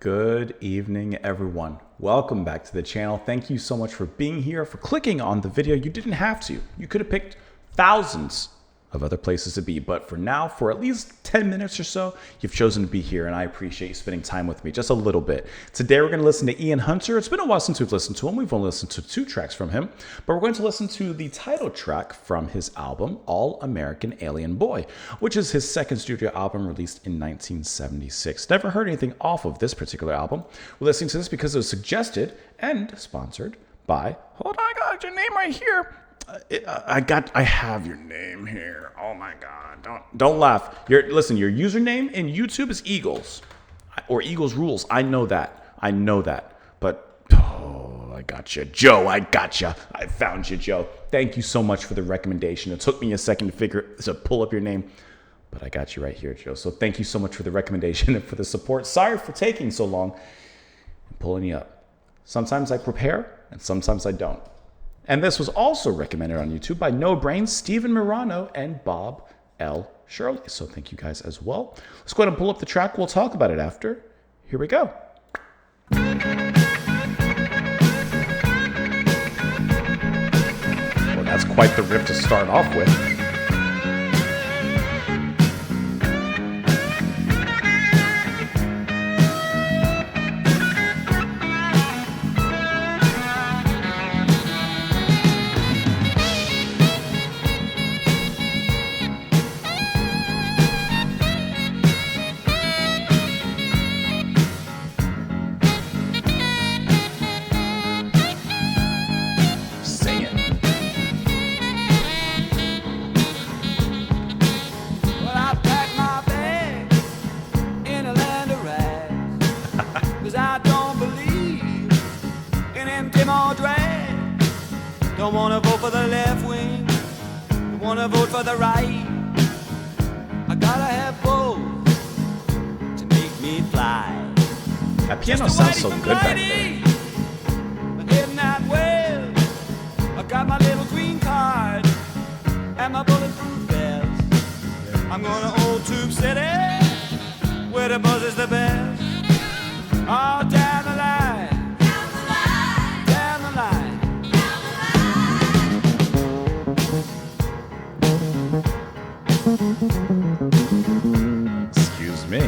Good evening, everyone. Welcome back to the channel. Thank you so much for being here, for clicking on the video. You didn't have to. You could have picked thousands of other places to be, but for now, for at least 10 minutes or so, you've chosen to be here, and I appreciate you spending time with me just a little bit. Today, we're going to listen to Ian Hunter. It's been a while since we've listened to him. We've only listened to 2 tracks from him, but we're going to listen to the title track from his album, All American Alien Boy, which is his second studio album released in 1976. Never heard anything off of this particular album. We're listening to this because it was suggested and sponsored by, hold on, I got your name right here. I have your name here. Oh my God! Don't laugh. Listen. Your username in YouTube is Eagles, or Eagles Rules. I know that. But I got you, Joe. I got you. I found you, Joe. Thank you so much for the recommendation. It took me a second to pull up your name, but I got you right here, Joe. So thank you so much for the recommendation and for the support. Sorry for taking so long and pulling you up. Sometimes I prepare, and sometimes I don't. And this was also recommended on YouTube by No Brains, Steven Morano, and Bob L. Shirley. So thank you guys as well. Let's go ahead and pull up the track. We'll talk about it after. Here we go. Well, that's quite the riff to start off with. Don't wanna vote for the left wing, don't wanna vote for the right. I gotta have both to make me fly. That piano sounds so good back there. But heading that way, I got my little green card and my bulletproof vest. I'm going to Old Tube City, where the buzz is the best. All down the line. Excuse me.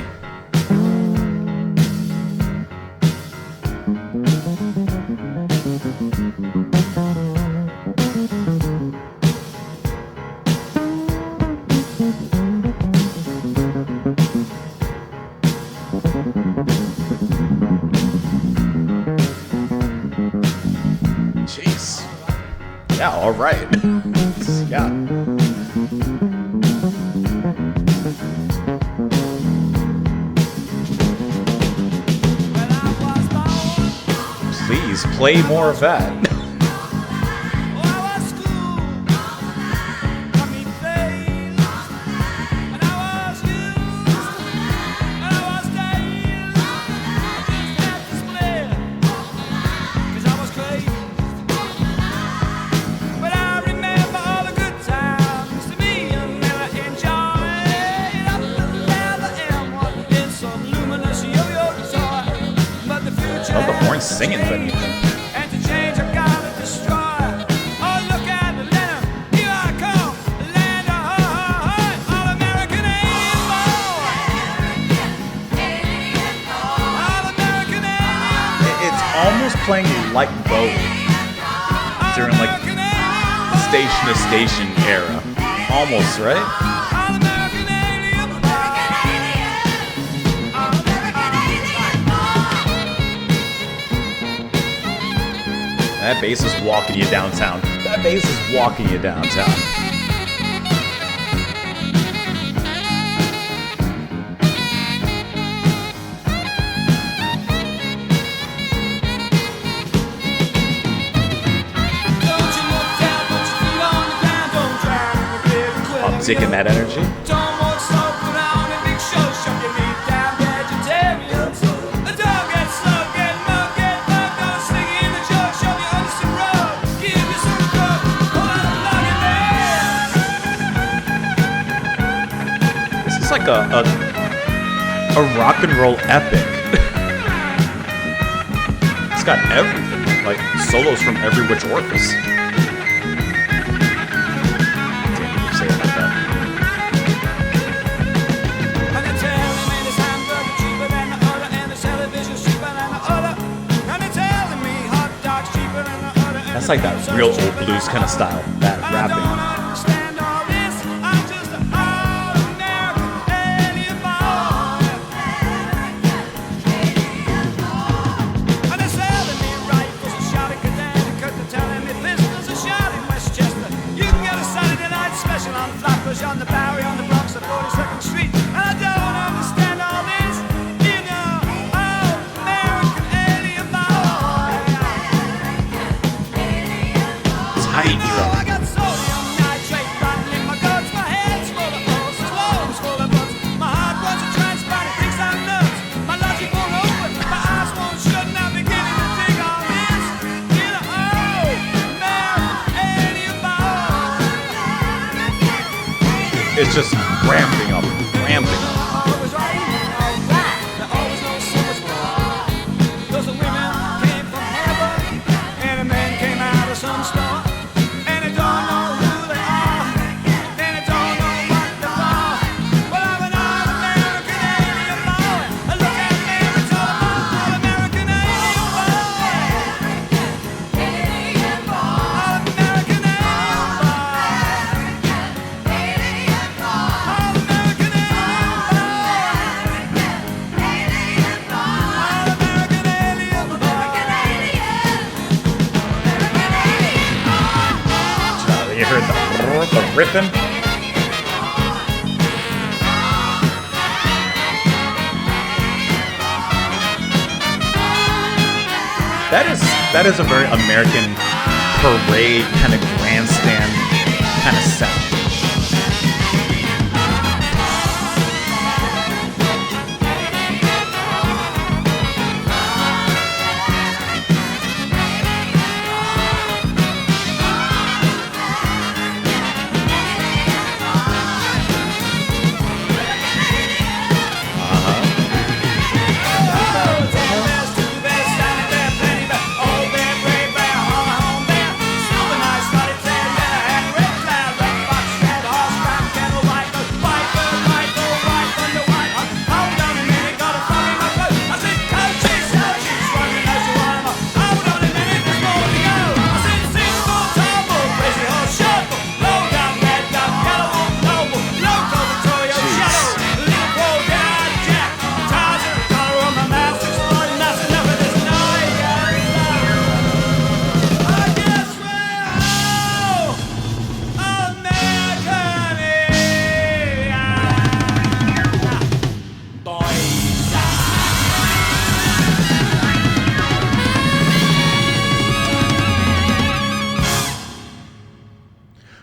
Jeez. Yeah, all right. Yeah. Please play more of that. Oh, the horn's singing beneath them. And to change, I gotta destroy. Oh, look at the land. Here I come. The land of all American alien boy. All American alien. It's almost playing like Bowie during like station to station era. Almost, right? That bass is walking you downtown. That bass is walking you downtown. I'm taking that energy. It's like a rock and roll epic. got everything, like solos from every which orifice. Damn, you say it like that. And they telling me this hamburger cheaper than the other, and the television's cheaper than the other. And they telling me hot dogs cheaper than the other. That's like that real old blues kind of style, that I rapping. don't understand all this. I'm just an all-American alien boy. And they're selling me rifles and shotgun because they're telling me pistols are shot in Westchester. You can get a Saturday night special on Flatbush, on the Bowery, on the Bronx, or 42nd Street. And I don't understand all this. You know, all-American alien boy. Tight Oh, drum. I got sodium nitrate rotten in my guts. My head's full of ulcers, lungs full of bugs. My heart wants a transplant, it thinks I'm nuts. My logic won't open, my eyes won't shut, and I'm beginning to think all this. You know, American alien boy. It's just ramping up, ramping up. Always right, there always knows so much more. Those women came from heaven, and a man came out of some store. And they don't know who they are, and they don't know what they're for. Well, I'm an all-American alien boy. Look at me, it's all-American alien boy. All-American alien boy. All-American alien boy. You heard the ripping? That is a very American parade kind of grandstand kind of sound.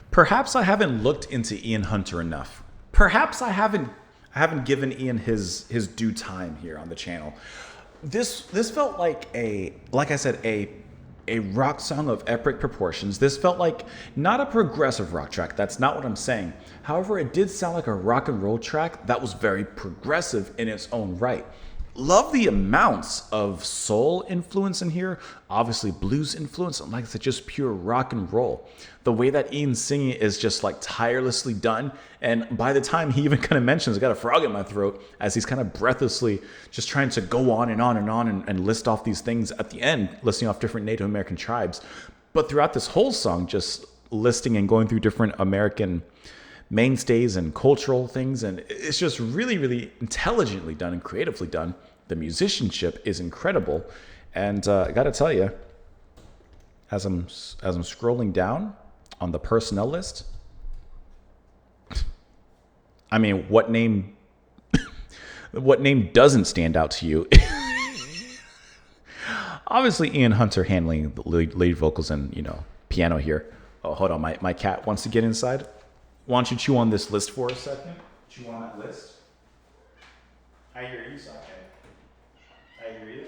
Perhaps I haven't looked into Ian Hunter enough. Perhaps I haven't given Ian his due time here on the channel. This felt like like I said, a rock song of epic proportions. This felt like not a progressive rock track. That's not what I'm saying. However, it did sound like a rock and roll track that was very progressive in its own right. Love the amounts of soul influence in here, obviously blues influence, and like I said, just pure rock and roll. The way that Ian's singing is just like tirelessly done, and by the time he even kind of mentions, I got a frog in my throat, as he's kind of breathlessly just trying to go on and on and on and list off these things at the end, listing off different Native American tribes. But throughout this whole song, just listing and going through different American mainstays and cultural things, and it's just really, really intelligently done and creatively done. The musicianship is incredible, and I gotta tell you, as I'm scrolling down on the personnel list, I mean, what name doesn't stand out to you? Obviously, Ian Hunter handling the lead vocals and piano here. Oh, hold on, my cat wants to get inside. Why don't you chew on this list for a second? Chew on that list. I hear you, Sake. I hear you.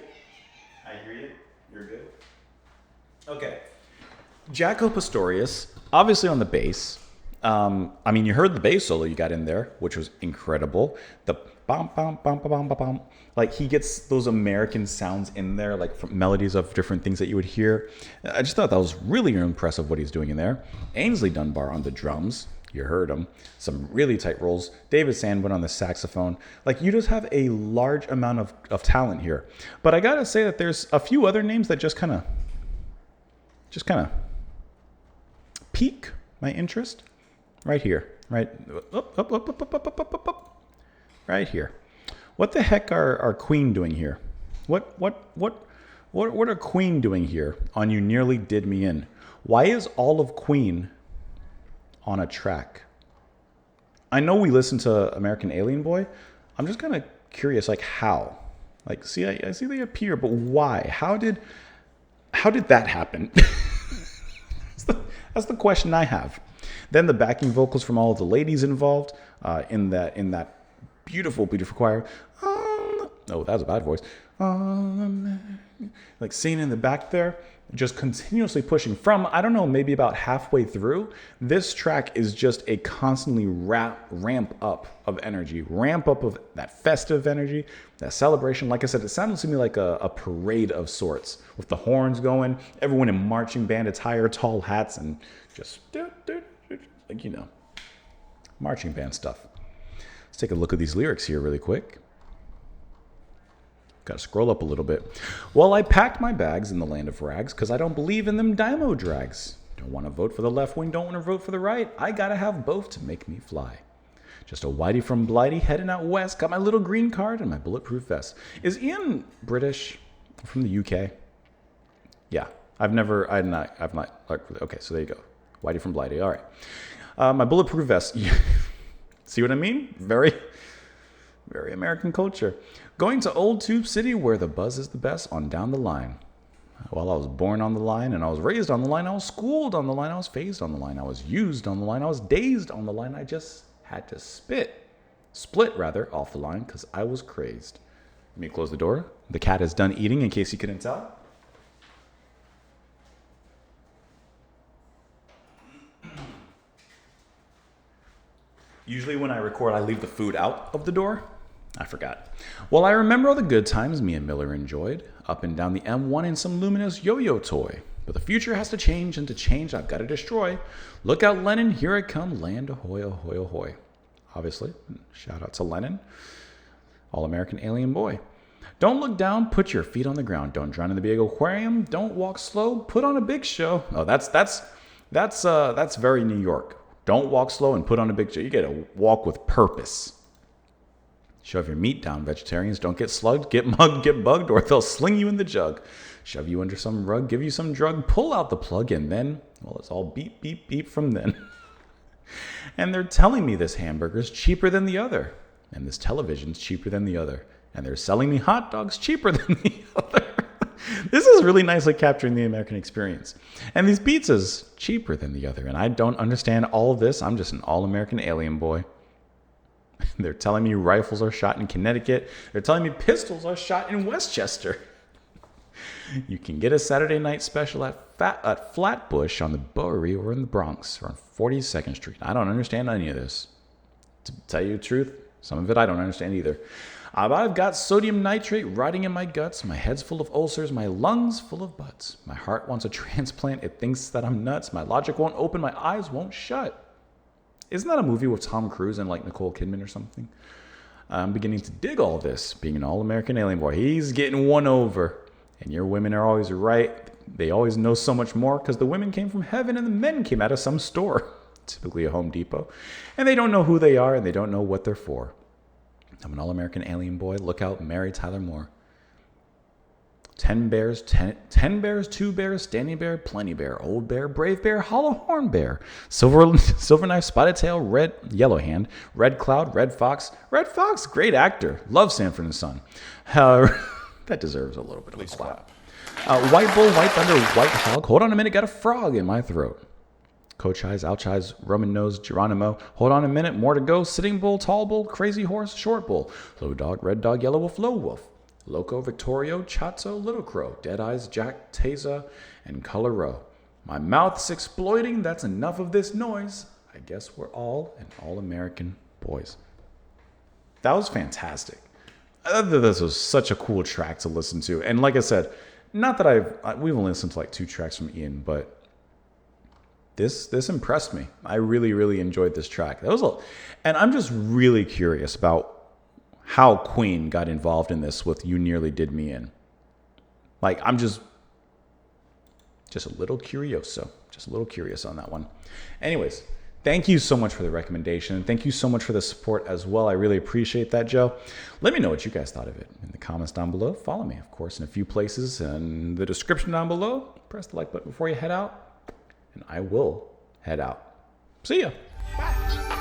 I hear you. You're good. Okay. Jaco Pastorius, obviously on the bass. I mean, you heard the bass solo you got in there, which was incredible. The bum bum bum bum bum bum, like he gets those American sounds in there, like from melodies of different things that you would hear. I just thought that was really impressive what he's doing in there. Ainsley Dunbar on the drums, you heard him. Some really tight rolls. David Sandwin on the saxophone. Like you just have a large amount of talent here. But I gotta say that there's a few other names that just kind of pique my interest. Right here, right up, right here. What the heck are Queen doing here? What are Queen doing here on You Nearly Did Me In? Why is all of Queen on a track? I know we listen to American Alien Boy. I'm just kind of curious, like how? Like, see, I see they appear, but why? How did that happen? That's the question I have. Then the backing vocals from all of the ladies involved in that beautiful, beautiful choir. Oh, that was a bad voice. Like singing in the back there, just continuously pushing from, I don't know, maybe about halfway through. This track is just a constantly ramp up of energy, ramp up of that festive energy, that celebration. Like I said, it sounded to me like a parade of sorts with the horns going, everyone in marching band attire, tall hats, and just like, you know, marching band stuff. Let's take a look at these lyrics here really quick. Got to scroll up a little bit. Well, I packed my bags in the land of rags because I don't believe in them dynamo drags. Don't want to vote for the left wing, don't want to vote for the right. I got to have both to make me fly. Just a whitey from Blighty heading out west. Got my little green card and my bulletproof vest. Is Ian British from the UK? Yeah, I've not. Okay, so there you go. Whitey from Blighty. All right. My bulletproof vest. See what I mean? Very, very American culture. Going to Old Tube City where the buzz is the best on down the line. Well, I was born on the line and I was raised on the line. I was schooled on the line. I was phased on the line. I was used on the line. I was dazed on the line. I just had to split off the line because I was crazed. Let me close the door. The cat is done eating in case you couldn't tell. Usually when I record, I leave the food out of the door. I forgot. Well, I remember all the good times me and Miller enjoyed. Up and down the M1 in some luminous yo-yo toy. But the future has to change, and to change, I've got to destroy. Look out, Lennon, here I come, land ahoy, ahoy, ahoy. Obviously, shout out to Lennon. All-American Alien Boy. Don't look down, put your feet on the ground. Don't drown in the big aquarium. Don't walk slow, put on a big show. Oh, that's very New York. Don't walk slow and put on a big show. You got to walk with purpose. Shove your meat down, vegetarians. Don't get slugged, get mugged, get bugged, or they'll sling you in the jug. Shove you under some rug, give you some drug, pull out the plug, and then, well, it's all beep, beep, beep from then. And they're telling me this hamburger's cheaper than the other, and this television's cheaper than the other, and they're selling me hot dogs cheaper than the other. This is really nicely capturing the American experience. And these pizzas, cheaper than the other. And I don't understand all of this. I'm just an all-American alien boy. They're telling me rifles are shot in Connecticut. They're telling me pistols are shot in Westchester. You can get a Saturday night special at Flatbush on the Bowery or in the Bronx or on 42nd Street. I don't understand any of this. To tell you the truth, some of it I don't understand either. I've got sodium nitrate rotting in my guts. My head's full of ulcers. My lungs full of butts. My heart wants a transplant. It thinks that I'm nuts. My logic won't open. My eyes won't shut. Isn't that a movie with Tom Cruise and like Nicole Kidman or something? I'm beginning to dig all this. Being an all-American alien boy, he's getting one over. And your women are always right. They always know so much more because the women came from heaven and the men came out of some store, typically a Home Depot. And they don't know who they are and they don't know what they're for. I'm an all-American alien boy. Look out, Mary Tyler Moore. 10 bears, 10 bears, 2 bears, standing bear, plenty bear, old bear, brave bear, hollow horn bear, silver knife, spotted tail, red, yellow hand, red cloud, red fox, great actor. Love Sanford and Son. That deserves a little bit of a clap. White bull, white thunder, white hog. Hold on a minute, got a frog in my throat. Coach eyes, ouch eyes, Roman nose, Geronimo. Hold on a minute, more to go. Sitting bull, tall bull, crazy horse, short bull. Low dog, red dog, yellow wolf, low wolf. Loco, Victorio, Chato, Little Crow. Dead eyes, Jack, Teza, and Color Row. My mouth's exploiting, that's enough of this noise. I guess we're all an all-American boys. That was fantastic. I thought that this was such a cool track to listen to. And like I said, not that we've only listened to like 2 tracks from Ian, but this impressed me. I really, really enjoyed this track. And I'm just really curious about how Queen got involved in this with You Nearly Did Me In. Like, I'm just a little curioso. Just a little curious on that one. Anyways, thank you so much for the recommendation. Thank you so much for the support as well. I really appreciate that, Joe. Let me know what you guys thought of it in the comments down below. Follow me, of course, in a few places in the description down below. Press the like button before you head out, and I will head out. See ya. Bye.